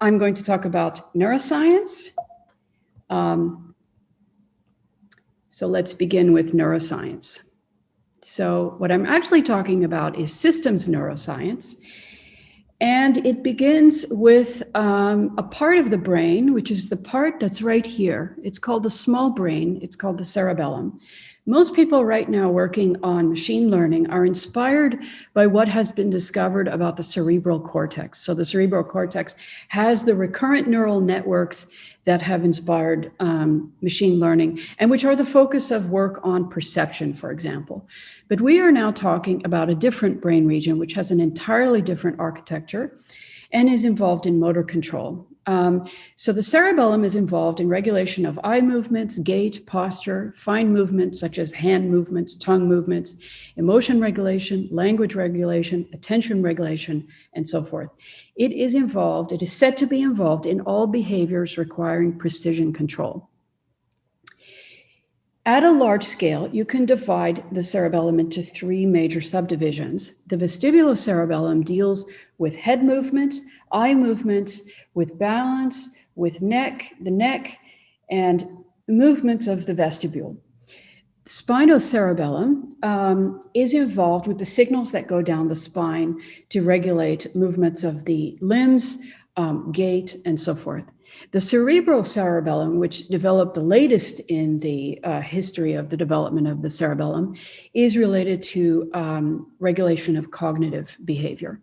I'm going to talk about neuroscience. So let's begin with neuroscience. So what I'm actually talking about is systems neuroscience. And it begins with a part of the brain, which is the part that's right here. It's called the small brain. It's called the cerebellum. Most people right now working on machine learning are inspired by what has been discovered about the cerebral cortex. So the cerebral cortex has the recurrent neural networks that have inspired machine learning, and which are the focus of work on perception, for example. But we are now talking about a different brain region, which has an entirely different architecture and is involved in motor control. So the cerebellum is involved in regulation of eye movements, gait, posture, fine movements such as hand movements, tongue movements, emotion regulation, language regulation, attention regulation, and so forth. It is said to be involved in all behaviors requiring precision control. At a large scale, you can divide the cerebellum into three major subdivisions. The vestibulocerebellum deals with head movements, eye movements, with balance, with the neck, and movements of the vestibule. Spinal cerebellum is involved with the signals that go down the spine to regulate movements of the limbs, gait, and so forth. The cerebral cerebellum, which developed the latest in the history of the development of the cerebellum, is related to regulation of cognitive behavior.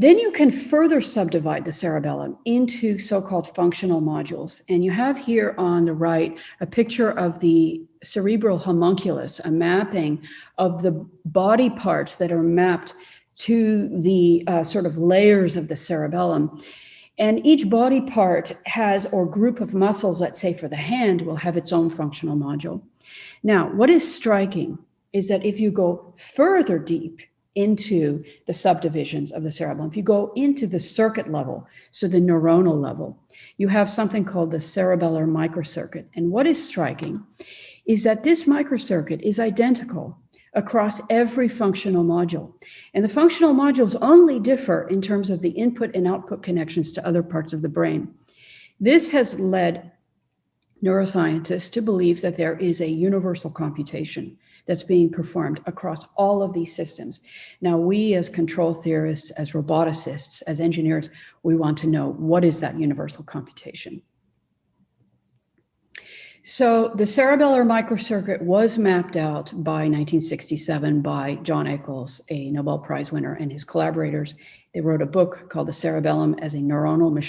Then you can further subdivide the cerebellum into so-called functional modules. And you have here on the right a picture of the cerebral homunculus, a mapping of the body parts that are mapped to the sort of layers of the cerebellum. And each body part has, or group of muscles, let's say for the hand, will have its own functional module. Now, what is striking is that if you go further deep into the subdivisions of the cerebellum, if you go into the circuit level, so the neuronal level, you have something called the Cerebellar Microcircuit. And what is striking is that this microcircuit is identical across every functional module. And the functional modules only differ in terms of the input and output connections to other parts of the brain. This has led neuroscientists to believe that there is a universal computation that's being performed across all of these systems. Now, we as control theorists, as roboticists, as engineers, we want to know, what is that universal computation? So the cerebellar microcircuit was mapped out by 1967 by John Eccles, a Nobel Prize winner, and his collaborators. They wrote a book called The Cerebellum as a Neuronal Machine.